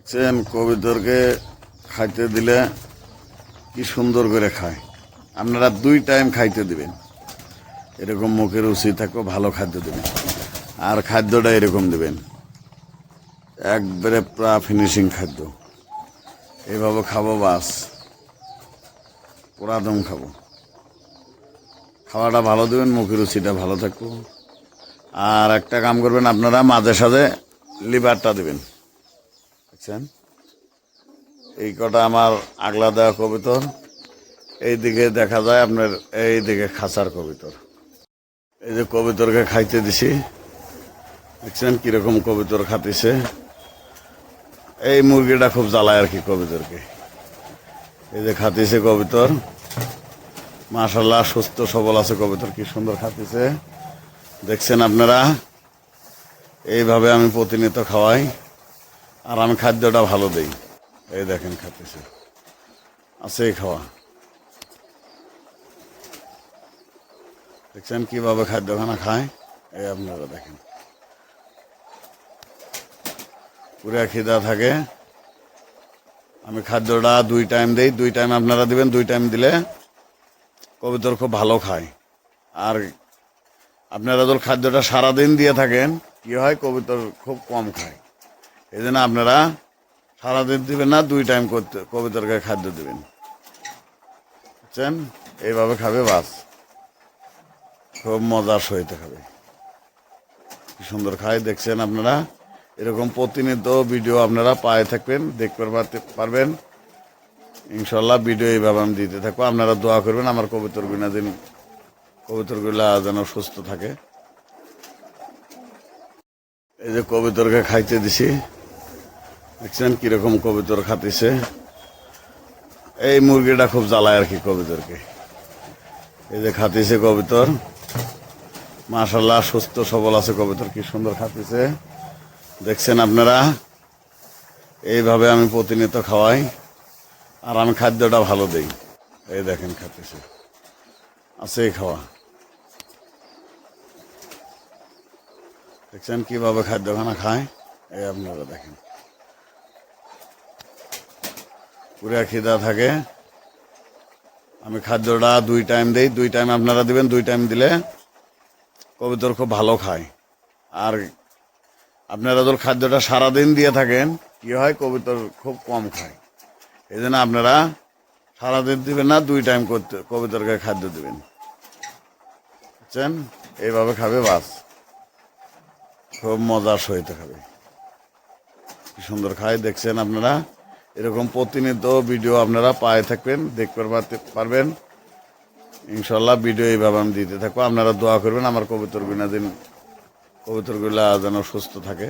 দেখছেন কবিতরকে খাইতে দিলে কি সুন্দর করে খায়। আপনারা 2 টাইম খাইতে দিবেন, এরকম মুখে রুচি থাকো, ভালো খাদ্য দেবেন। আর খাদ্যটা এরকম দেবেন, একবারে প্রা ফিনিশিং খাদ্য। এইভাবে খাবো, বাস পুরা দম খাবো। খাওয়াটা ভালো দেবেন, মুখের রুচিটা ভালো থাকবো। আর একটা কাম করবেন, আপনারা মাঝে সাঝে লিভারটা দেবেন। বুঝছেন, এই কটা আমার আগলা দেওয়া কবিতর। এই দিকে দেখা যায় আপনার, এই দিকে খাঁচার কবিতর। এই যে কবিতরকে খাইতে দিছি, দেখছেন কিরকম কবিতর খাতিছে। এই মুরগিটা খুব জ্বালায় আর কি কবিতরকে। এই যে খাতিছে কবিতর, মাশাল্লাহ সুস্থ সবল আছে কবিতর, কি সুন্দর খাতিছে দেখছেন আপনারা। এইভাবে আমি প্রতিনিয়ত খাওয়াই, আর আমি খাদ্যটা ভালো দেই। এই দেখেন খাতিছে, আছে খাওয়া। দেখছেন কিভাবে খাদ্যখানা খায়, এই আপনারা দেখেন পুরা খিদা থাকে। আমি খাদ্যটা 2 টাইম দেই, 2 টাইম আপনারা দিবেন। 2 টাইম দিলে কবিতর খুব ভালো খায়। আর আপনারা যদি খাদ্যটা সারাদিন দিয়ে থাকেন, কি হয়, কবিতর খুব কম খায়। এই জন্য আপনারা সারাদিন দিবেন না, 2 টাইম করতে কবিতরকে খাদ্য দিবেন। বুঝছেন, এইভাবে খাবে, বাস খুব মজার সহিত খাবে। কি সুন্দর খায় দেখছেন আপনারা। এরকম প্রতিনিয়ত ভিডিও আপনারা পায়ে থাকবেন, দেখতে পারবেন ইনশাল্লাহ। ভিডিও এইভাবে আমি দিতে থাকবো। আপনারা দোয়া করবেন আমার কবিতরগুলা যেন সুস্থ থাকে। এই যে কবিতরকে খাইতে দিছি, দেখছেন কিরকম কবিতর খাতিছে। এই মুরগিটা খুব জ্বালায় আর কি কবিতরকে। এই যে খাতিছে কবিতর, মাশাল্লাহ সুস্থ সবল আছে কবিতর, কি সুন্দর খাতিছে দেখছেন আপনারা। এইভাবে আমি প্রতিনিয়ত খাওয়াই, আর আমি খাদ্যটা ভালো দেই। এই দেখেন খাতিছে, আছে খাওয়া। দেখছেন কিভাবে খাদ্যখানা খায়, এই আপনারা দেখেন পুরা খিদা থাকে। আমি খাদ্যটা 2 টাইম দেই, 2 টাইম আপনারা দিবেন। 2 টাইম দিলে কবিতর খুব ভালো খায়। আর আপনারা যদি খাদ্যটা সারাদিন দিয়ে থাকেন, কি হয়, কবিতর খুব কম খায়। এই জন্য আপনারা সারাদিন দিবেন না, 2 টাইম করতে কবিতরকে খাদ্য দিবেন। বুঝছেন, এইভাবে খাবে, বাস খুব মজার সহিত খাবে। কি সুন্দর খায় দেখছেন আপনারা। এরকম প্রতিনিয়ত ভিডিও আপনারা পায়ে থাকবেন, দেখতে পারবেন ইনশাল্লাহ। ভিডিও এইভাবে আমি দিতে থাকবো। আপনারা দোয়া করবেন আমার কবিতরগুলা যেন সুস্থ থাকে।